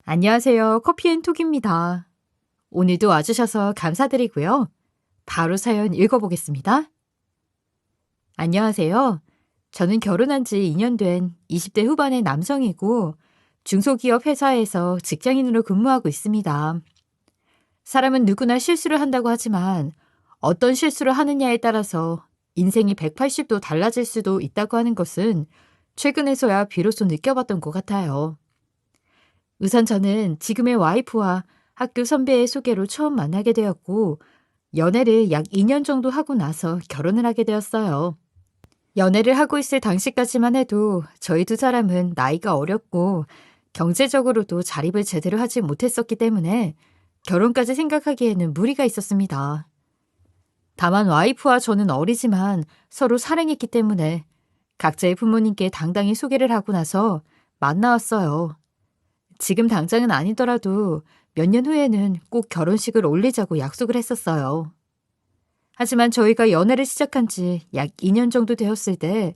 안녕하세요. 커피앤톡입니다. 오늘도 와주셔서 감사드리고요. 바로 사연 읽어보겠습니다. 안녕하세요. 저는 결혼한 지 2년 된 20대 후반의 남성이고 중소기업 회사에서 직장인으로 근무하고 있습니다. 사람은 누구나 실수를 한다고 하지만 어떤 실수를 하느냐에 따라서 인생이 180도 달라질 수도 있다고 하는 것은 최근에서야 비로소 느껴봤던 것 같아요. 우선 저는 지금의 와이프와 학교 선배의 소개로 처음 만나게 되었고, 연애를 약 2년 정도 하고 나서 결혼을 하게 되었어요. 연애를 하고 있을 당시까지만 해도 저희 두 사람은 나이가 어렸고, 경제적으로도 자립을 제대로 하지 못했었기 때문에 결혼까지 생각하기에는 무리가 있었습니다. 다만 와이프와 저는 어리지만 서로 사랑했기 때문에 각자의 부모님께 당당히 소개를 하고 나서 만나왔어요. 지금 당장은 아니더라도 몇 년 후에는 꼭 결혼식을 올리자고 약속을 했었어요. 하지만 저희가 연애를 시작한 지 약 2년 정도 되었을 때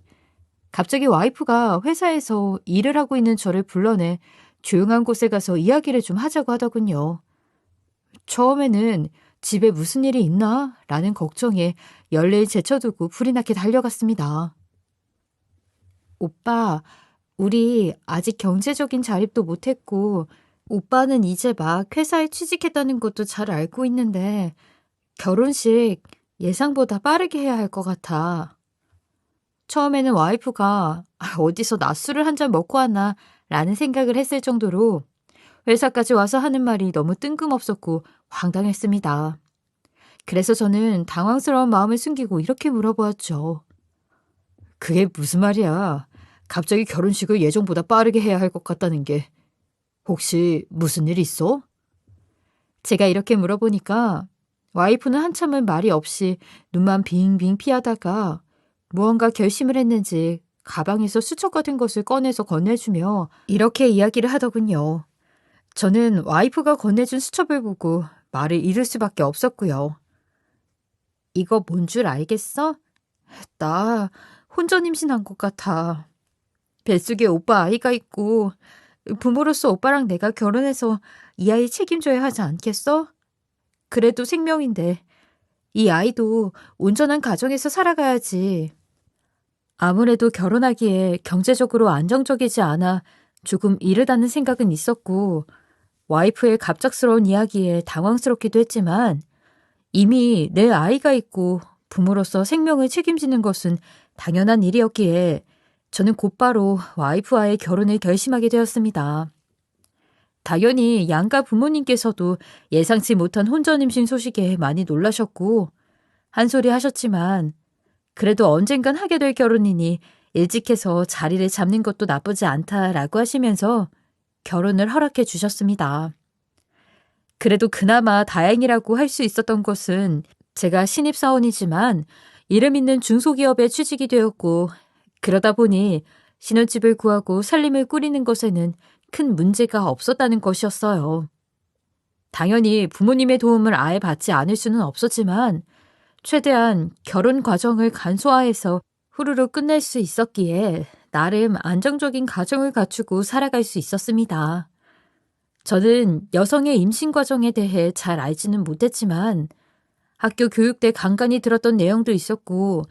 갑자기 와이프가 회사에서 일을 하고 있는 저를 불러내 조용한 곳에 가서 이야기를 좀 하자고 하더군요. 처음에는 집에 무슨 일이 있나? 라는 걱정에 열레를 제쳐두고 불이 나게 달려갔습니다. 오빠, 우리 아직 경제적인 자립도 못했고, 오빠는 이제 막 회사에 취직했다는 것도 잘 알고 있는데, 결혼식 예상보다 빠르게 해야 할 것 같아. 처음에는 와이프가 어디서 낮술을 한 잔 먹고 왔나 라는 생각을 했을 정도로 회사까지 와서 하는 말이 너무 뜬금없었고 황당했습니다. 그래서 저는 당황스러운 마음을 숨기고 이렇게 물어보았죠. 그게 무슨 말이야? 갑자기 결혼식을 예정보다 빠르게 해야 할 것 같다는 게 혹시 무슨 일 있어? 제가 이렇게 물어보니까 와이프는 한참을 말이 없이 눈만 빙빙 피하다가 무언가 결심을 했는지 가방에서 수첩 같은 것을 꺼내서 건네주며 이렇게 이야기를 하더군요. 저는 와이프가 건네준 수첩을 보고 말을 잃을 수밖에 없었고요. 이거 뭔 줄 알겠어? 나 혼전 임신한 것 같아. 뱃속에 오빠 아이가 있고 부모로서 오빠랑 내가 결혼해서 이 아이 책임져야 하지 않겠어? 그래도 생명인데 이 아이도 온전한 가정에서 살아가야지. 아무래도 결혼하기에 경제적으로 안정적이지 않아 조금 이르다는 생각은 있었고 와이프의 갑작스러운 이야기에 당황스럽기도 했지만 이미 내 아이가 있고 부모로서 생명을 책임지는 것은 당연한 일이었기에 저는 곧바로 와이프와의 결혼을 결심하게 되었습니다. 당연히 양가 부모님께서도 예상치 못한 혼전 임신 소식에 많이 놀라셨고 한 소리 하셨지만 그래도 언젠간 하게 될 결혼이니 일찍 해서 자리를 잡는 것도 나쁘지 않다라고 하시면서 결혼을 허락해 주셨습니다. 그래도 그나마 다행이라고 할 수 있었던 것은 제가 신입사원이지만 이름 있는 중소기업에 취직이 되었고 그러다 보니 신혼집을 구하고 살림을 꾸리는 것에는 큰 문제가 없었다는 것이었어요. 당연히 부모님의 도움을 아예 받지 않을 수는 없었지만 최대한 결혼 과정을 간소화해서 후루룩 끝낼 수 있었기에 나름 안정적인 가정을 갖추고 살아갈 수 있었습니다. 저는 여성의 임신 과정에 대해 잘 알지는 못했지만 학교 교육 때 간간히 들었던 내용도 있었고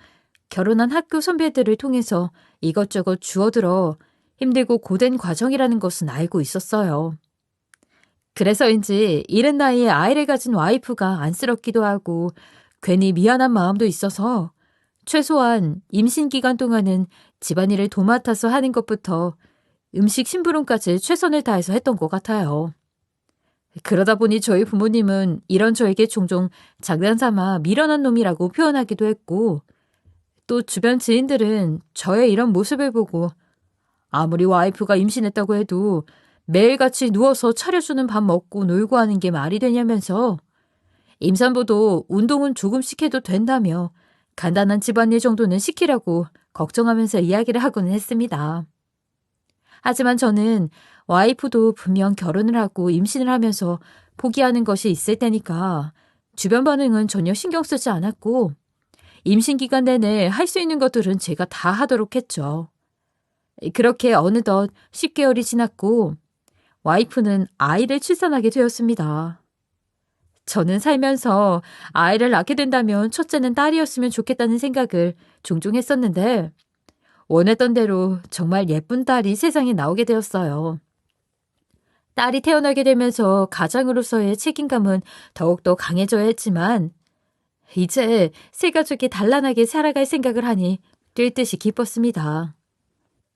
결혼한 학교 선배들을 통해서 이것저것 주워들어 힘들고 고된 과정이라는 것은 알고 있었어요. 그래서인지 이른 나이에 아이를 가진 와이프가 안쓰럽기도 하고 괜히 미안한 마음도 있어서 최소한 임신 기간 동안은 집안일을 도맡아서 하는 것부터 음식 심부름까지 최선을 다해서 했던 것 같아요. 그러다 보니 저희 부모님은 이런 저에게 종종 장난삼아 미련한 놈이라고 표현하기도 했고 또 주변 지인들은 저의 이런 모습을 보고 아무리 와이프가 임신했다고 해도 매일같이 누워서 차려주는 밥 먹고 놀고 하는 게 말이 되냐면서 임산부도 운동은 조금씩 해도 된다며 간단한 집안일 정도는 시키라고 걱정하면서 이야기를 하고는 했습니다. 하지만 저는 와이프도 분명 결혼을 하고 임신을 하면서 포기하는 것이 있을 테니까 주변 반응은 전혀 신경 쓰지 않았고 임신 기간 내내 할 수 있는 것들은 제가 다 하도록 했죠. 그렇게 어느덧 10개월이 지났고 와이프는 아이를 출산하게 되었습니다. 저는 살면서 아이를 낳게 된다면 첫째는 딸이었으면 좋겠다는 생각을 종종 했었는데 원했던 대로 정말 예쁜 딸이 세상에 나오게 되었어요. 딸이 태어나게 되면서 가장으로서의 책임감은 더욱더 강해져야 했지만 이제 새 가족이 단란하게 살아갈 생각을 하니 뛸 듯이 기뻤습니다.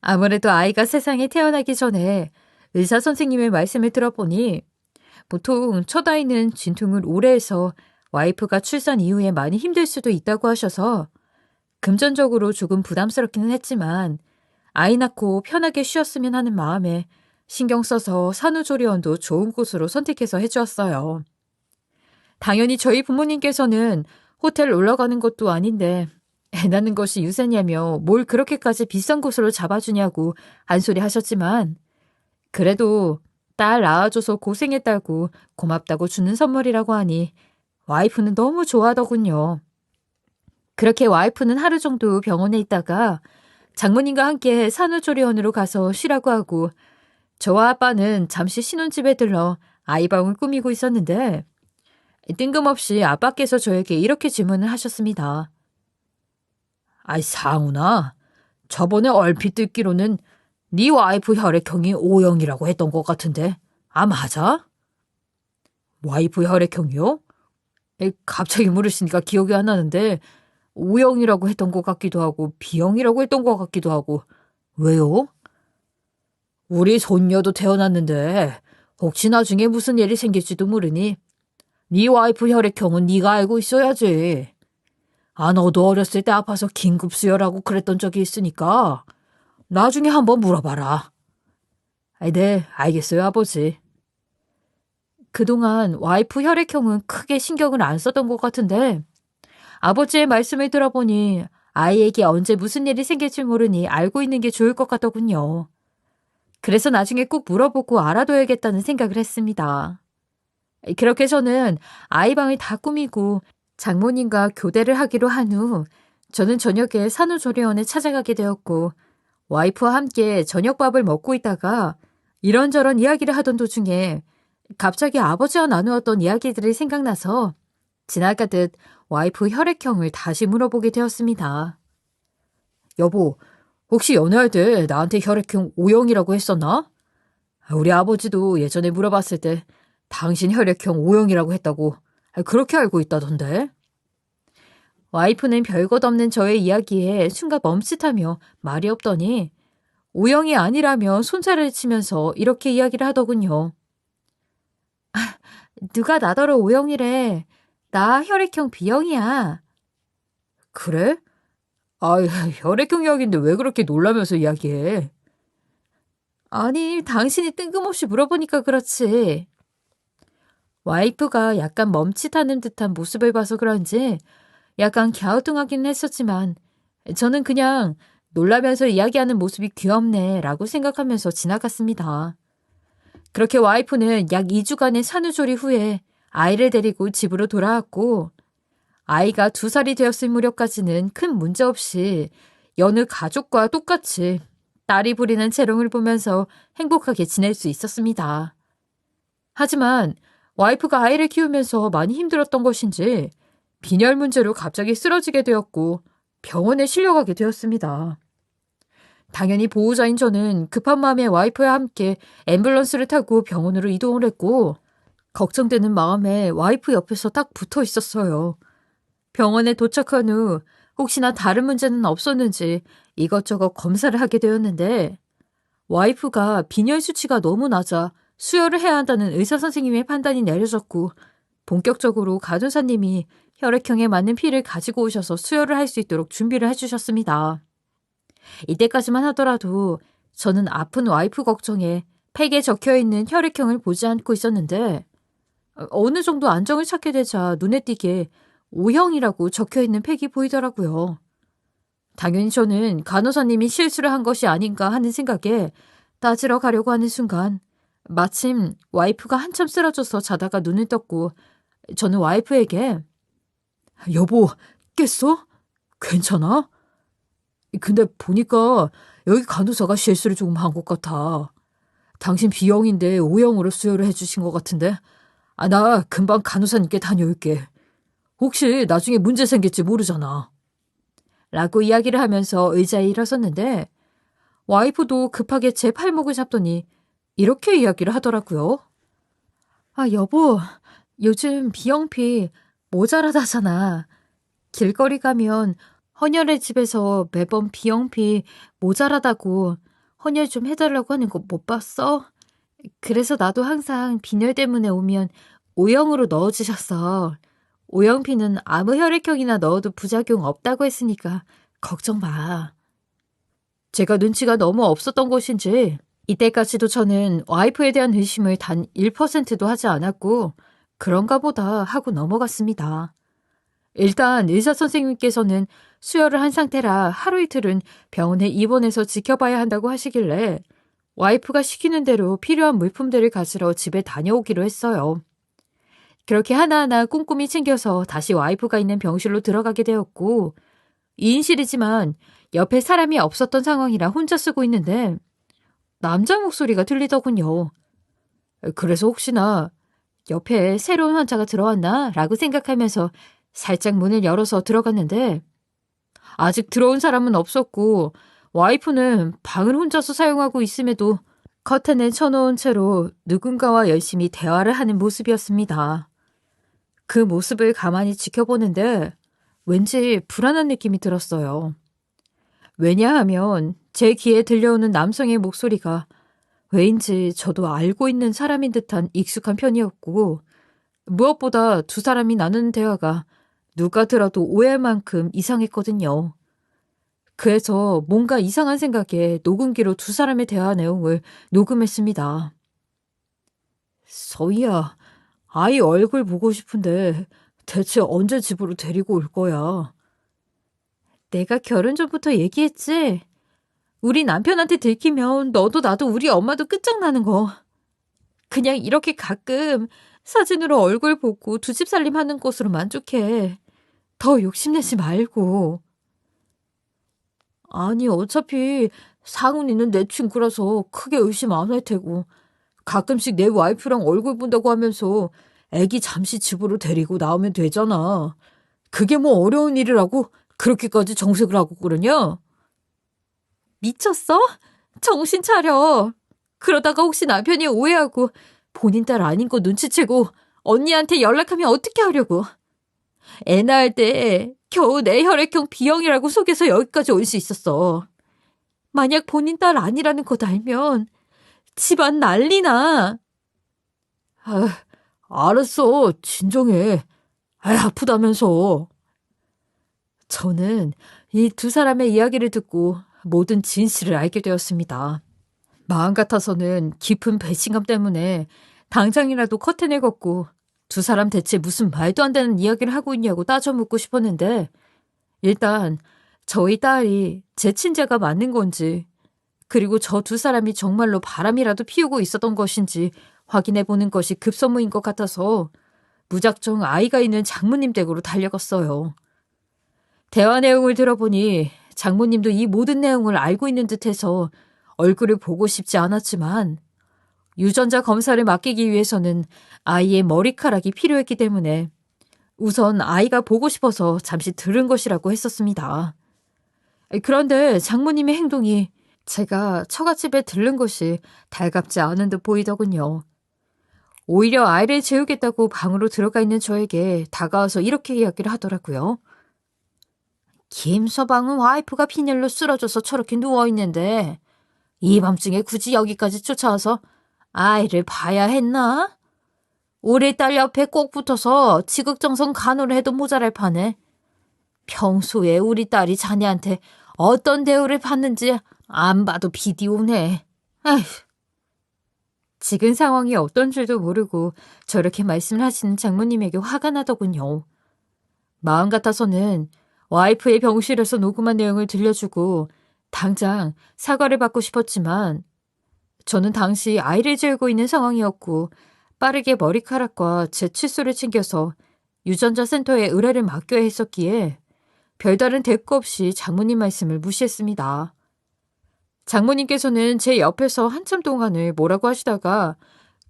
아무래도 아이가 세상에 태어나기 전에 의사 선생님의 말씀을 들어보니 보통 첫 아이는 진통을 오래 해서 와이프가 출산 이후에 많이 힘들 수도 있다고 하셔서 금전적으로 조금 부담스럽기는 했지만 아이 낳고 편하게 쉬었으면 하는 마음에 신경 써서 산후조리원도 좋은 곳으로 선택해서 해주었어요. 당연히 저희 부모님께서는 호텔 놀러 가는 것도 아닌데 애 낳는 것이 유세냐며 뭘 그렇게까지 비싼 곳으로 잡아주냐고 한 소리 하셨지만 그래도 딸 낳아줘서 고생했다고 고맙다고 주는 선물이라고 하니 와이프는 너무 좋아하더군요. 그렇게 와이프는 하루 정도 병원에 있다가 장모님과 함께 산후조리원으로 가서 쉬라고 하고 저와 아빠는 잠시 신혼집에 들러 아이방을 꾸미고 있었는데 뜬금없이 아빠께서 저에게 이렇게 질문을 하셨습니다. 아이 상훈아, 저번에 얼핏 듣기로는 네 와이프 혈액형이 O형이라고 했던 것 같은데 맞아? 와이프 혈액형이요? 갑자기 물으시니까 기억이 안 나는데 O형이라고 했던 것 같기도 하고 B형이라고 했던 것 같기도 하고 왜요? 우리 손녀도 태어났는데 혹시 나중에 무슨 일이 생길지도 모르니 네 와이프 혈액형은 네가 알고 있어야지. 너도 어렸을 때 아파서 긴급 수혈하고 그랬던 적이 있으니까 나중에 한번 물어봐라. 네, 알겠어요, 아버지. 그동안 와이프 혈액형은 크게 신경을 안 썼던 것 같은데 아버지의 말씀을 들어보니 아이에게 언제 무슨 일이 생길지 모르니 알고 있는 게 좋을 것 같더군요. 그래서 나중에 꼭 물어보고 알아둬야겠다는 생각을 했습니다. 그렇게 저는 아이방을 다 꾸미고 장모님과 교대를 하기로 한 후 저는 저녁에 산후조리원에 찾아가게 되었고 와이프와 함께 저녁밥을 먹고 있다가 이런저런 이야기를 하던 도중에 갑자기 아버지와 나누었던 이야기들이 생각나서 지나가듯 와이프 혈액형을 다시 물어보게 되었습니다. 여보, 혹시 연애할 때 나한테 혈액형 O형이라고 했었나? 우리 아버지도 예전에 물어봤을 때 당신 혈액형 O형이라고 했다고 그렇게 알고 있다던데. 와이프는 별것 없는 저의 이야기에 순간 멈칫하며 말이 없더니 O형이 아니라며 손살을 치면서 이렇게 이야기를 하더군요. 누가 나더러 O형이래. 나 혈액형 B형이야. 그래? 혈액형 이야기인데 왜 그렇게 놀라면서 이야기해? 아니, 당신이 뜬금없이 물어보니까 그렇지. 와이프가 약간 멈칫하는 듯한 모습을 봐서 그런지 약간 갸우뚱하긴 했었지만 저는 그냥 놀라면서 이야기하는 모습이 귀엽네 라고 생각하면서 지나갔습니다. 그렇게 와이프는 약 2주간의 산후조리 후에 아이를 데리고 집으로 돌아왔고 아이가 2살이 되었을 무렵까지는 큰 문제 없이 여느 가족과 똑같이 딸이 부리는 재롱을 보면서 행복하게 지낼 수 있었습니다. 하지만 와이프가 아이를 키우면서 많이 힘들었던 것인지 빈혈 문제로 갑자기 쓰러지게 되었고 병원에 실려가게 되었습니다. 당연히 보호자인 저는 급한 마음에 와이프와 함께 앰뷸런스를 타고 병원으로 이동을 했고 걱정되는 마음에 와이프 옆에서 딱 붙어 있었어요. 병원에 도착한 후 혹시나 다른 문제는 없었는지 이것저것 검사를 하게 되었는데 와이프가 빈혈 수치가 너무 낮아 수혈을 해야 한다는 의사 선생님의 판단이 내려졌고 본격적으로 간호사님이 혈액형에 맞는 피를 가지고 오셔서 수혈을 할 수 있도록 준비를 해주셨습니다. 이때까지만 하더라도 저는 아픈 와이프 걱정에 팩에 적혀있는 혈액형을 보지 않고 있었는데 어느 정도 안정을 찾게 되자 눈에 띄게 O형이라고 적혀있는 팩이 보이더라고요. 당연히 저는 간호사님이 실수를 한 것이 아닌가 하는 생각에 따지러 가려고 하는 순간 마침 와이프가 한참 쓰러져서 자다가 눈을 떴고 저는 와이프에게 여보, 깼어? 괜찮아? 근데 보니까 여기 간호사가 실수를 조금 한 것 같아. 당신 B형인데 O형으로 수혈을 해주신 것 같은데. 나 금방 간호사님께 다녀올게. 혹시 나중에 문제 생길지 모르잖아. 라고 이야기를 하면서 의자에 일어섰는데 와이프도 급하게 제 팔목을 잡더니 이렇게 이야기를 하더라고요. 여보, 요즘 B형피 모자라다잖아. 길거리 가면 헌혈의 집에서 매번 B형피 모자라다고 헌혈 좀 해달라고 하는 거 못 봤어? 그래서 나도 항상 빈혈 때문에 오면 O형으로 넣어주셨어. O형피는 아무 혈액형이나 넣어도 부작용 없다고 했으니까 걱정 마. 제가 눈치가 너무 없었던 것인지 이때까지도 저는 와이프에 대한 의심을 단 1%도 하지 않았고 그런가 보다 하고 넘어갔습니다. 일단 의사 선생님께서는 수혈을 한 상태라 하루 이틀은 병원에 입원해서 지켜봐야 한다고 하시길래 와이프가 시키는 대로 필요한 물품들을 가지러 집에 다녀오기로 했어요. 그렇게 하나하나 꼼꼼히 챙겨서 다시 와이프가 있는 병실로 들어가게 되었고 2인실이지만 옆에 사람이 없었던 상황이라 혼자 쓰고 있는데 남자 목소리가 들리더군요. 그래서 혹시나 옆에 새로운 환자가 들어왔나? 라고 생각하면서 살짝 문을 열어서 들어갔는데 아직 들어온 사람은 없었고 와이프는 방을 혼자서 사용하고 있음에도 커튼을 쳐놓은 채로 누군가와 열심히 대화를 하는 모습이었습니다. 그 모습을 가만히 지켜보는데 왠지 불안한 느낌이 들었어요. 왜냐하면 제 귀에 들려오는 남성의 목소리가 왜인지 저도 알고 있는 사람인 듯한 익숙한 편이었고 무엇보다 두 사람이 나누는 대화가 누가 들어도 오해할 만큼 이상했거든요. 그래서 뭔가 이상한 생각에 녹음기로 두 사람의 대화 내용을 녹음했습니다. 서희야, 아이 얼굴 보고 싶은데 대체 언제 집으로 데리고 올 거야? 내가 결혼 전부터 얘기했지? 우리 남편한테 들키면 너도 나도 우리 엄마도 끝장나는 거. 그냥 이렇게 가끔 사진으로 얼굴 보고 두 집 살림하는 것으로 만족해. 더 욕심내지 말고. 아니 어차피 상훈이는 내 친구라서 크게 의심 안 할 테고 가끔씩 내 와이프랑 얼굴 본다고 하면서 애기 잠시 집으로 데리고 나오면 되잖아. 그게 뭐 어려운 일이라고 그렇게까지 정색을 하고 그러냐? 미쳤어? 정신 차려. 그러다가 혹시 남편이 오해하고 본인 딸 아닌 거 눈치채고 언니한테 연락하면 어떻게 하려고. 애 낳을 때 겨우 내 혈액형 B형이라고 속여서 여기까지 올 수 있었어. 만약 본인 딸 아니라는 거 알면 집안 난리나. 알았어. 진정해. 아프다면서. 저는 이 두 사람의 이야기를 듣고 모든 진실을 알게 되었습니다. 마음 같아서는 깊은 배신감 때문에 당장이라도 커튼을 걷고 두 사람 대체 무슨 말도 안 되는 이야기를 하고 있냐고 따져 묻고 싶었는데 일단 저희 딸이 제 친자가 맞는 건지 그리고 저 두 사람이 정말로 바람이라도 피우고 있었던 것인지 확인해 보는 것이 급선무인 것 같아서 무작정 아이가 있는 장모님 댁으로 달려갔어요. 대화 내용을 들어보니 장모님도 이 모든 내용을 알고 있는 듯해서 얼굴을 보고 싶지 않았지만 유전자 검사를 맡기기 위해서는 아이의 머리카락이 필요했기 때문에 우선 아이가 보고 싶어서 잠시 들은 것이라고 했었습니다. 그런데 장모님의 행동이 제가 처갓집에 들른 것이 달갑지 않은 듯 보이더군요. 오히려 아이를 재우겠다고 방으로 들어가 있는 저에게 다가와서 이렇게 이야기를 하더라고요. 김서방은 와이프가 빈혈로 쓰러져서 저렇게 누워있는데 이 밤중에 굳이 여기까지 쫓아와서 아이를 봐야 했나? 우리 딸 옆에 꼭 붙어서 지극정성 간호를 해도 모자랄 판에 평소에 우리 딸이 자네한테 어떤 대우를 받는지 안 봐도 비디오네. 아휴. 지금 상황이 어떤 줄도 모르고 저렇게 말씀을 하시는 장모님에게 화가 나더군요. 마음 같아서는 와이프의 병실에서 녹음한 내용을 들려주고 당장 사과를 받고 싶었지만 저는 당시 아이를 재우고 있는 상황이었고 빠르게 머리카락과 제 칫솔을 챙겨서 유전자 센터에 의뢰를 맡겨야 했었기에 별다른 대꾸 없이 장모님 말씀을 무시했습니다. 장모님께서는 제 옆에서 한참 동안을 뭐라고 하시다가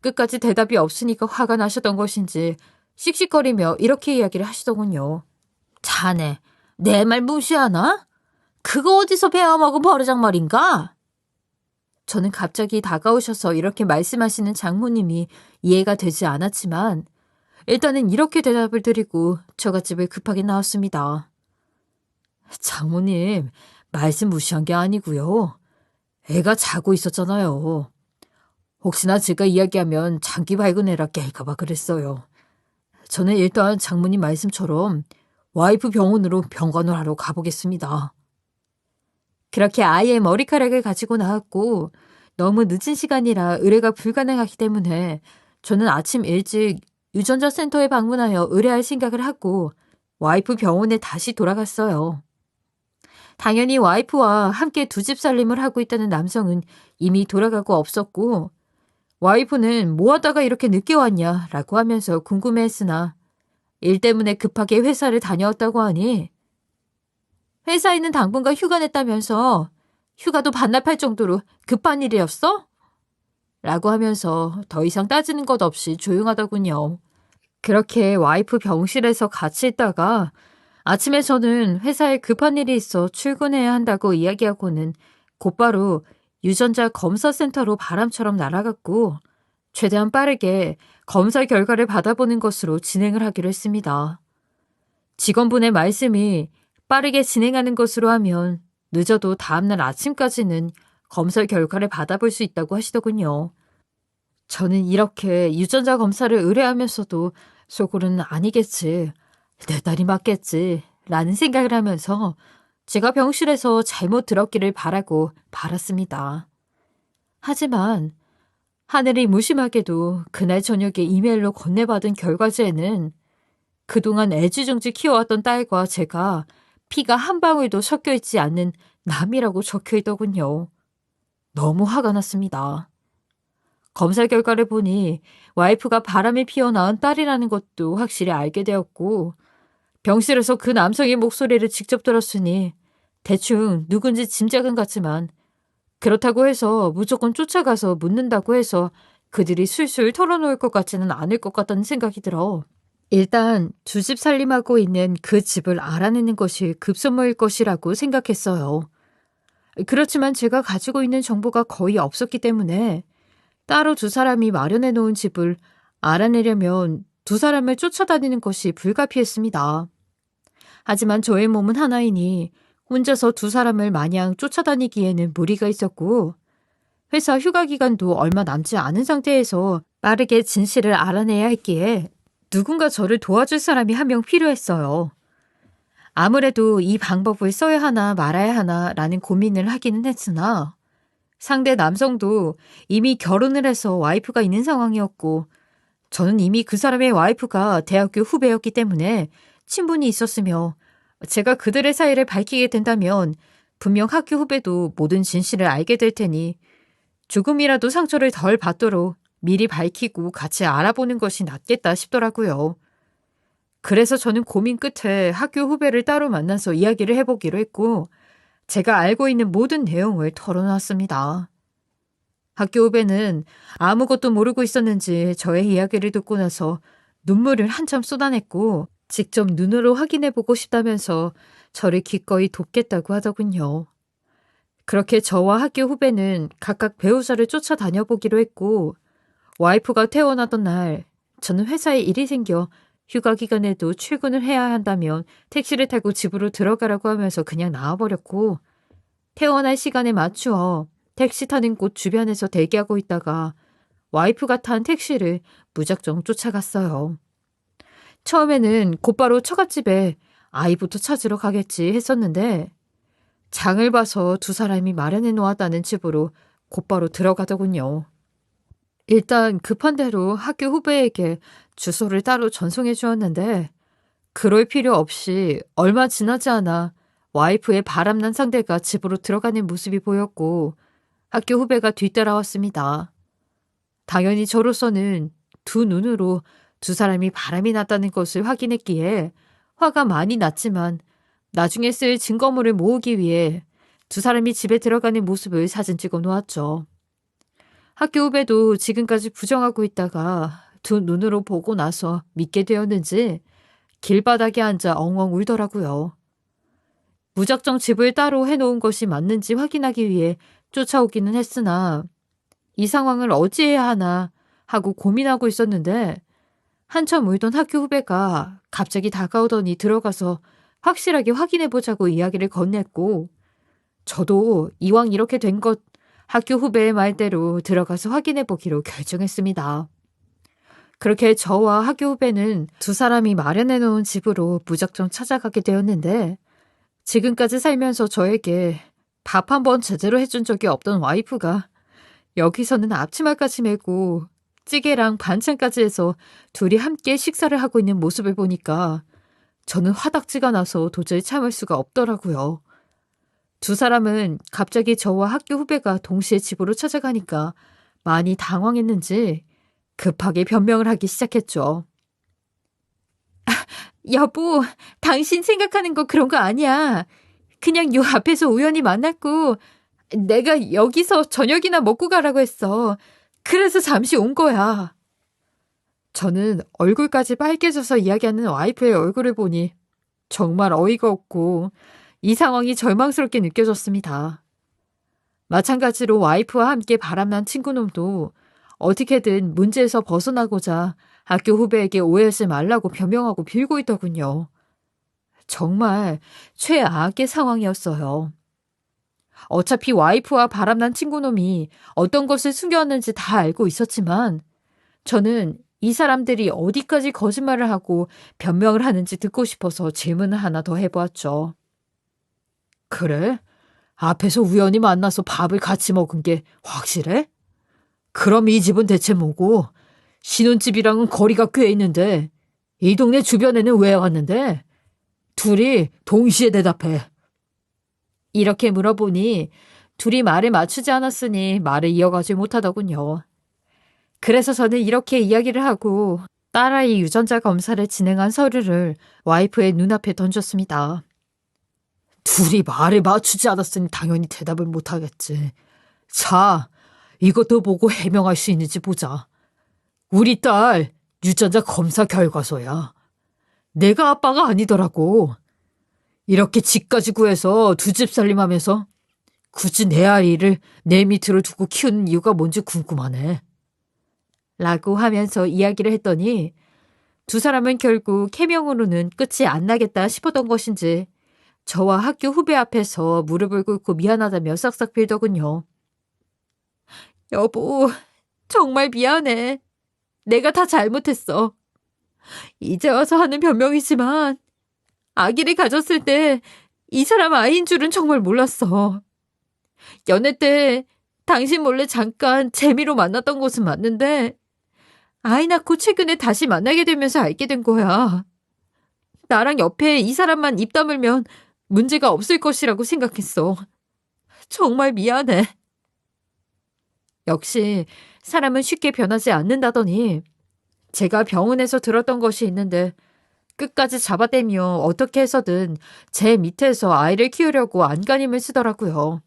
끝까지 대답이 없으니까 화가 나셨던 것인지 씩씩거리며 이렇게 이야기를 하시더군요. 자네, 내 말 무시하나? 그거 어디서 배워먹은 버르장머리인가? 저는 갑자기 다가오셔서 이렇게 말씀하시는 장모님이 이해가 되지 않았지만 일단은 이렇게 대답을 드리고 처갓집을 급하게 나왔습니다. 장모님, 말씀 무시한 게 아니고요. 애가 자고 있었잖아요. 혹시나 제가 이야기하면 장기 발근해라 깰까봐 그랬어요. 저는 일단 장모님 말씀처럼 와이프 병원으로 병간호를 하러 가보겠습니다. 그렇게 아이의 머리카락을 가지고 나왔고 너무 늦은 시간이라 의뢰가 불가능하기 때문에 저는 아침 일찍 유전자 센터에 방문하여 의뢰할 생각을 하고 와이프 병원에 다시 돌아갔어요. 당연히 와이프와 함께 두 집 살림을 하고 있다는 남성은 이미 돌아가고 없었고 와이프는 뭐 하다가 이렇게 늦게 왔냐라고 하면서 궁금해했으나 일 때문에 급하게 회사를 다녀왔다고 하니 회사에는 당분간 휴가 냈다면서 휴가도 반납할 정도로 급한 일이었어? 라고 하면서 더 이상 따지는 것 없이 조용하더군요. 그렇게 와이프 병실에서 같이 있다가 아침에 저는 회사에 급한 일이 있어 출근해야 한다고 이야기하고는 곧바로 유전자 검사센터로 바람처럼 날아갔고 최대한 빠르게 검사 결과를 받아보는 것으로 진행을 하기로 했습니다. 직원분의 말씀이 빠르게 진행하는 것으로 하면 늦어도 다음날 아침까지는 검사 결과를 받아볼 수 있다고 하시더군요. 저는 이렇게 유전자 검사를 의뢰하면서도 속으로는 아니겠지, 내 딸이 맞겠지 라는 생각을 하면서 제가 병실에서 잘못 들었기를 바라고 바랐습니다. 하지만 하늘이 무심하게도 그날 저녁에 이메일로 건네받은 결과지에는 그동안 애지중지 키워왔던 딸과 제가 피가 한 방울도 섞여 있지 않는 남이라고 적혀 있더군요. 너무 화가 났습니다. 검사 결과를 보니 와이프가 바람에 피어 낳은 딸이라는 것도 확실히 알게 되었고 병실에서 그 남성의 목소리를 직접 들었으니 대충 누군지 짐작은 갔지만 그렇다고 해서 무조건 쫓아가서 묻는다고 해서 그들이 술술 털어놓을 것 같지는 않을 것 같다는 생각이 들어 일단 두 집 살림하고 있는 그 집을 알아내는 것이 급선무일 것이라고 생각했어요. 그렇지만 제가 가지고 있는 정보가 거의 없었기 때문에 따로 두 사람이 마련해 놓은 집을 알아내려면 두 사람을 쫓아다니는 것이 불가피했습니다. 하지만 저의 몸은 하나이니 혼자서 두 사람을 마냥 쫓아다니기에는 무리가 있었고 회사 휴가 기간도 얼마 남지 않은 상태에서 빠르게 진실을 알아내야 했기에 누군가 저를 도와줄 사람이 한 명 필요했어요. 아무래도 이 방법을 써야 하나 말아야 하나라는 고민을 하기는 했으나 상대 남성도 이미 결혼을 해서 와이프가 있는 상황이었고 저는 이미 그 사람의 와이프가 대학교 후배였기 때문에 친분이 있었으며 제가 그들의 사이를 밝히게 된다면 분명 학교 후배도 모든 진실을 알게 될 테니 조금이라도 상처를 덜 받도록 미리 밝히고 같이 알아보는 것이 낫겠다 싶더라고요. 그래서 저는 고민 끝에 학교 후배를 따로 만나서 이야기를 해보기로 했고 제가 알고 있는 모든 내용을 털어놨습니다. 학교 후배는 아무것도 모르고 있었는지 저의 이야기를 듣고 나서 눈물을 한참 쏟아냈고 직접 눈으로 확인해보고 싶다면서 저를 기꺼이 돕겠다고 하더군요. 그렇게 저와 학교 후배는 각각 배우자를 쫓아다녀보기로 했고 와이프가 퇴원하던 날 저는 회사에 일이 생겨 휴가 기간에도 출근을 해야 한다면 택시를 타고 집으로 들어가라고 하면서 그냥 나와버렸고 퇴원할 시간에 맞추어 택시 타는 곳 주변에서 대기하고 있다가 와이프가 탄 택시를 무작정 쫓아갔어요. 처음에는 곧바로 처갓집에 아이부터 찾으러 가겠지 했었는데 장을 봐서 두 사람이 마련해 놓았다는 집으로 곧바로 들어가더군요. 일단 급한 대로 학교 후배에게 주소를 따로 전송해 주었는데 그럴 필요 없이 얼마 지나지 않아 와이프의 바람난 상대가 집으로 들어가는 모습이 보였고 학교 후배가 뒤따라왔습니다. 당연히 저로서는 두 눈으로 두 사람이 바람이 났다는 것을 확인했기에 화가 많이 났지만 나중에 쓸 증거물을 모으기 위해 두 사람이 집에 들어가는 모습을 사진 찍어 놓았죠. 학교 후배도 지금까지 부정하고 있다가 두 눈으로 보고 나서 믿게 되었는지 길바닥에 앉아 엉엉 울더라고요. 무작정 집을 따로 해놓은 것이 맞는지 확인하기 위해 쫓아오기는 했으나 이 상황을 어찌해야 하나 하고 고민하고 있었는데 한참 울던 학교 후배가 갑자기 다가오더니 들어가서 확실하게 확인해보자고 이야기를 건넸고 저도 이왕 이렇게 된 것 학교 후배의 말대로 들어가서 확인해보기로 결정했습니다. 그렇게 저와 학교 후배는 두 사람이 마련해놓은 집으로 무작정 찾아가게 되었는데 지금까지 살면서 저에게 밥 한 번 제대로 해준 적이 없던 와이프가 여기서는 앞치마까지 메고 찌개랑 반찬까지 해서 둘이 함께 식사를 하고 있는 모습을 보니까 저는 화딱지가 나서 도저히 참을 수가 없더라고요. 두 사람은 갑자기 저와 학교 후배가 동시에 집으로 찾아가니까 많이 당황했는지 급하게 변명을 하기 시작했죠. 여보, 당신 생각하는 거 그런 거 아니야. 그냥 요 앞에서 우연히 만났고 내가 여기서 저녁이나 먹고 가라고 했어. 그래서 잠시 온 거야. 저는 얼굴까지 빨개져서 이야기하는 와이프의 얼굴을 보니 정말 어이가 없고 이 상황이 절망스럽게 느껴졌습니다. 마찬가지로 와이프와 함께 바람난 친구놈도 어떻게든 문제에서 벗어나고자 학교 후배에게 오해하지 말라고 변명하고 빌고 있더군요. 정말 최악의 상황이었어요. 어차피 와이프와 바람난 친구놈이 어떤 것을 숨겨왔는지 다 알고 있었지만 저는 이 사람들이 어디까지 거짓말을 하고 변명을 하는지 듣고 싶어서 질문을 하나 더 해보았죠. 그래? 앞에서 우연히 만나서 밥을 같이 먹은 게 확실해? 그럼 이 집은 대체 뭐고? 신혼집이랑은 거리가 꽤 있는데 이 동네 주변에는 왜 왔는데? 둘이 동시에 대답해. 이렇게 물어보니 둘이 말을 맞추지 않았으니 말을 이어가지 못하더군요. 그래서 저는 이렇게 이야기를 하고 딸아이 유전자 검사를 진행한 서류를 와이프의 눈앞에 던졌습니다. 둘이 말을 맞추지 않았으니 당연히 대답을 못하겠지. 자, 이것도 보고 해명할 수 있는지 보자. 우리 딸 유전자 검사 결과서야. 내가 아빠가 아니더라고. 이렇게 집까지 구해서 두 집 살림하면서 굳이 내 아이를 내 밑으로 두고 키우는 이유가 뭔지 궁금하네. 라고 하면서 이야기를 했더니 두 사람은 결국 해명으로는 끝이 안 나겠다 싶었던 것인지 저와 학교 후배 앞에서 무릎을 꿇고 미안하다며 싹싹 빌더군요. 여보, 정말 미안해. 내가 다 잘못했어. 이제 와서 하는 변명이지만 아기를 가졌을 때 이 사람 아이인 줄은 정말 몰랐어. 연애 때 당신 몰래 잠깐 재미로 만났던 것은 맞는데 아이 낳고 최근에 다시 만나게 되면서 알게 된 거야. 나랑 옆에 이 사람만 입 다물면 문제가 없을 것이라고 생각했어. 정말 미안해. 역시 사람은 쉽게 변하지 않는다더니 제가 병원에서 들었던 것이 있는데 끝까지 잡아대며 어떻게 해서든 제 밑에서 아이를 키우려고 안간힘을 쓰더라고요.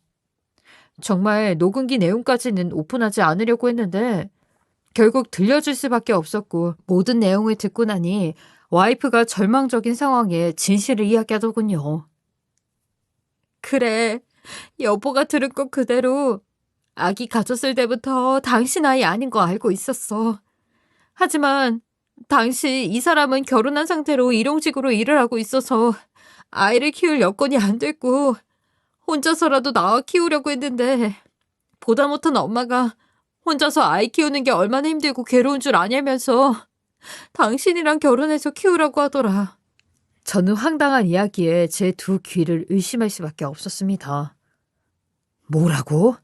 정말 녹음기 내용까지는 오픈하지 않으려고 했는데 결국 들려줄 수밖에 없었고 모든 내용을 듣고 나니 와이프가 절망적인 상황에 진실을 이야기하더군요. 그래, 여보가 들은 것 그대로 아기 가졌을 때부터 당신 아이 아닌 거 알고 있었어. 하지만 당시 이 사람은 결혼한 상태로 일용직으로 일을 하고 있어서 아이를 키울 여건이 안 됐고 혼자서라도 나와 키우려고 했는데 보다 못한 엄마가 혼자서 아이 키우는 게 얼마나 힘들고 괴로운 줄 아냐면서 당신이랑 결혼해서 키우라고 하더라. 저는 황당한 이야기에 제 두 귀를 의심할 수밖에 없었습니다. 뭐라고?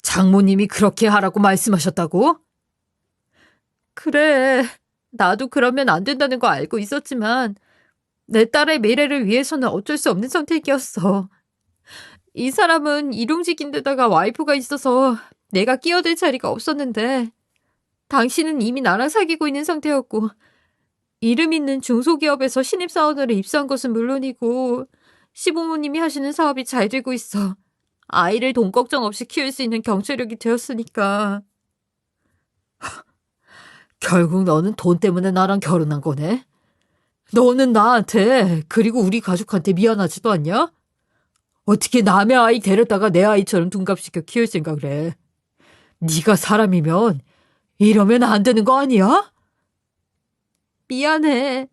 장모님이 그렇게 하라고 말씀하셨다고? 그래, 나도 그러면 안 된다는 거 알고 있었지만 내 딸의 미래를 위해서는 어쩔 수 없는 선택이었어. 이 사람은 일용직인데다가 와이프가 있어서 내가 끼어들 자리가 없었는데 당신은 이미 나랑 사귀고 있는 상태였고 이름 있는 중소기업에서 신입사원으로 입사한 것은 물론이고 시부모님이 하시는 사업이 잘 되고 있어. 아이를 돈 걱정 없이 키울 수 있는 경제력이 되었으니까. 결국 너는 돈 때문에 나랑 결혼한 거네? 너는 나한테 그리고 우리 가족한테 미안하지도 않냐? 어떻게 남의 아이 데려다가 내 아이처럼 둔갑시켜 키울 생각을 해? 네가 사람이면 이러면 안 되는 거 아니야? 미안해.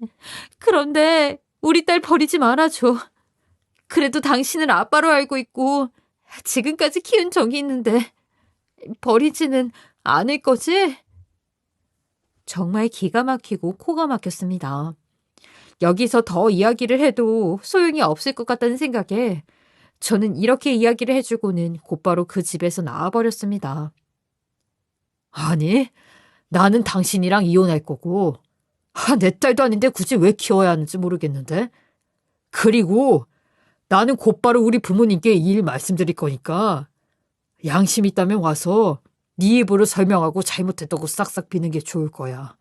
그런데 우리 딸 버리지 말아줘. 그래도 당신을 아빠로 알고 있고 지금까지 키운 적이 있는데 버리지는 않을 거지? 정말 기가 막히고 코가 막혔습니다. 여기서 더 이야기를 해도 소용이 없을 것 같다는 생각에 저는 이렇게 이야기를 해주고는 곧바로 그 집에서 나와버렸습니다. 아니, 나는 당신이랑 이혼할 거고, 내 딸도 아닌데 굳이 왜 키워야 하는지 모르겠는데. 그리고 나는 곧바로 우리 부모님께 이 일 말씀드릴 거니까 양심 있다면 와서 네 입으로 설명하고 잘못했다고 싹싹 비는 게 좋을 거야.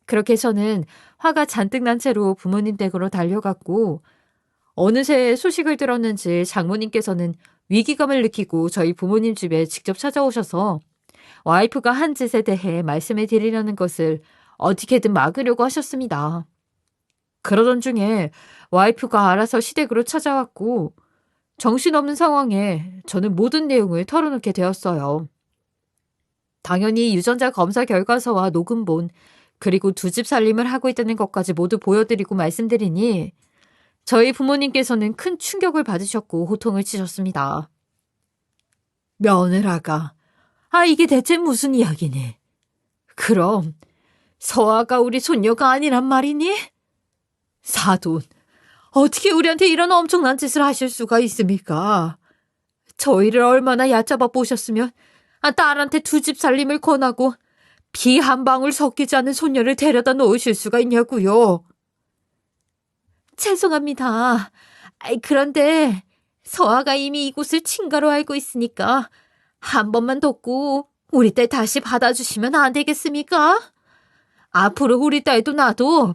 그렇게 저는 화가 잔뜩 난 채로 부모님 댁으로 달려갔고 어느새 소식을 들었는지 장모님께서는 위기감을 느끼고 저희 부모님 집에 직접 찾아오셔서 와이프가 한 짓에 대해 말씀을 드리려는 것을 어떻게든 막으려고 하셨습니다. 그러던 중에 와이프가 알아서 시댁으로 찾아왔고 정신없는 상황에 저는 모든 내용을 털어놓게 되었어요. 당연히 유전자 검사 결과서와 녹음본 그리고 두 집 살림을 하고 있다는 것까지 모두 보여드리고 말씀드리니 저희 부모님께서는 큰 충격을 받으셨고 호통을 치셨습니다. 며느라가, 이게 대체 무슨 이야기니? 그럼 서아가 우리 손녀가 아니란 말이니? 사돈, 어떻게 우리한테 이런 엄청난 짓을 하실 수가 있습니까? 저희를 얼마나 얕잡아 보셨으면 딸한테 두 집 살림을 권하고 피 한 방울 섞이지 않은 손녀를 데려다 놓으실 수가 있냐고요. 죄송합니다. 그런데 서아가 이미 이곳을 친가로 알고 있으니까 한 번만 돕고 우리 딸 다시 받아주시면 안 되겠습니까? 앞으로 우리 딸도 나도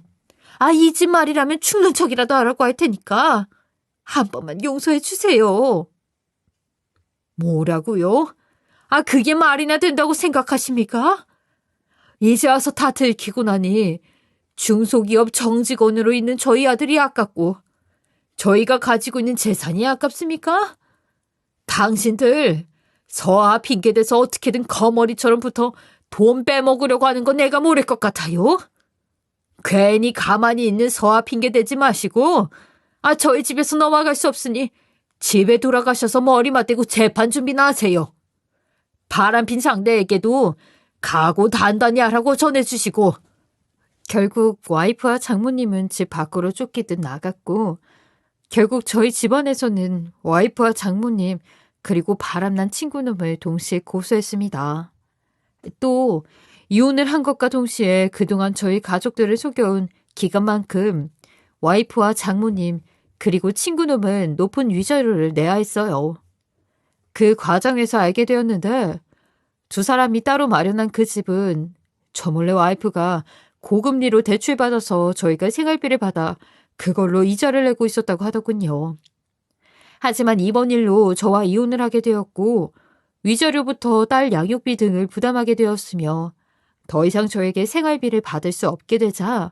이 집 말이라면 죽는 척이라도 하라고 할 테니까 한 번만 용서해 주세요. 뭐라고요? 그게 말이나 된다고 생각하십니까? 이제 와서 다 들키고 나니 중소기업 정직원으로 있는 저희 아들이 아깝고 저희가 가지고 있는 재산이 아깝습니까? 당신들 서아 핑계대서 어떻게든 거머리처럼 돈 빼먹으려고 하는 건 내가 모를 것 같아요. 괜히 가만히 있는 서아 핑계대지 마시고 저희 집에서 넘어갈 수 없으니 집에 돌아가셔서 머리 맞대고 재판 준비나 하세요. 바람핀 상대에게도 각오 단단히 하라고 전해주시고. 결국 와이프와 장모님은 집 밖으로 쫓기듯 나갔고 결국 저희 집안에서는 와이프와 장모님 그리고 바람난 친구놈을 동시에 고소했습니다. 또 이혼을 한 것과 동시에 그동안 저희 가족들을 속여온 기간만큼 와이프와 장모님 그리고 친구놈은 높은 위자료를 내야 했어요. 그 과정에서 알게 되었는데 두 사람이 따로 마련한 그 집은 저 몰래 와이프가 고금리로 대출받아서 저희가 생활비를 받아 그걸로 이자를 내고 있었다고 하더군요. 하지만 이번 일로 저와 이혼을 하게 되었고 위자료부터 딸 양육비 등을 부담하게 되었으며 더 이상 저에게 생활비를 받을 수 없게 되자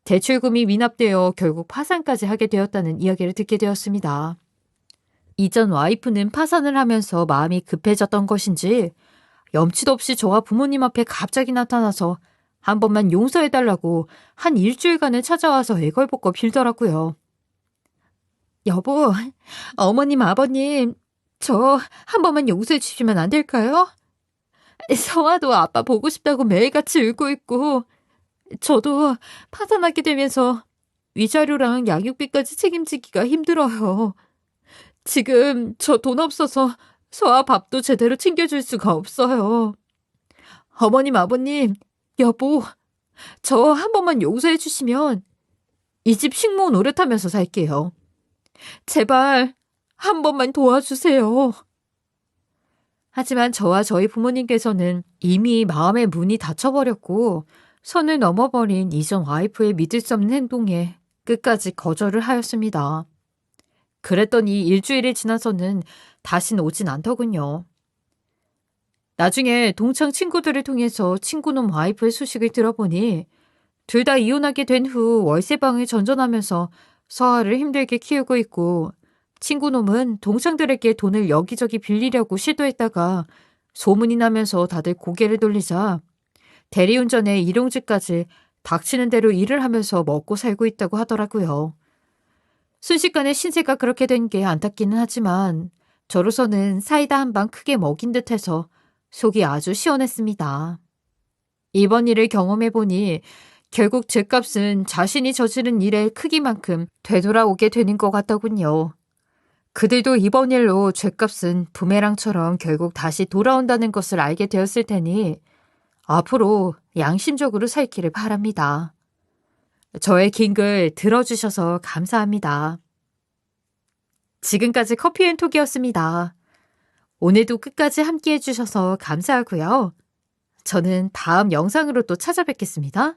대출금이 미납되어 결국 파산까지 하게 되었다는 이야기를 듣게 되었습니다. 이전 와이프는 파산을 하면서 마음이 급해졌던 것인지 염치도 없이 저와 부모님 앞에 갑자기 나타나서 한 번만 용서해달라고 한 일주일간을 찾아와서 애걸복걸 빌더라고요. 여보, 어머님, 아버님, 저 한 번만 용서해 주시면 안 될까요? 서아도 아빠 보고 싶다고 매일같이 울고 있고 저도 파산하게 되면서 위자료랑 양육비까지 책임지기가 힘들어요. 지금 저 돈 없어서 서아 밥도 제대로 챙겨줄 수가 없어요. 어머님, 아버님, 여보, 저 한 번만 용서해 주시면 이 집 식모 노릇하면서 살게요. 제발 한 번만 도와주세요. 하지만 저와 저희 부모님께서는 이미 마음의 문이 닫혀버렸고 선을 넘어버린 이전 와이프의 믿을 수 없는 행동에 끝까지 거절을 하였습니다. 그랬더니 일주일이 지나서는 다신 오진 않더군요. 나중에 동창 친구들을 통해서 친구놈 와이프의 소식을 들어보니 둘 다 이혼하게 된 후 월세방을 전전하면서 서아를 힘들게 키우고 있고 친구놈은 동창들에게 돈을 여기저기 빌리려고 시도했다가 소문이 나면서 다들 고개를 돌리자 대리운전에 일용직까지 닥치는 대로 일을 하면서 먹고 살고 있다고 하더라고요. 순식간에 신세가 그렇게 된 게 안타까기는 하지만 저로서는 사이다 한 방 크게 먹인 듯해서 속이 아주 시원했습니다. 이번 일을 경험해보니 결국 죗값은 자신이 저지른 일의 크기만큼 되돌아오게 되는 것 같더군요. 그들도 이번 일로 죗값은 부메랑처럼 결국 다시 돌아온다는 것을 알게 되었을 테니 앞으로 양심적으로 살기를 바랍니다. 저의 긴 글 들어주셔서 감사합니다. 지금까지 커피앤톡이었습니다. 오늘도 끝까지 함께 해주셔서 감사하고요. 저는 다음 영상으로 또 찾아뵙겠습니다.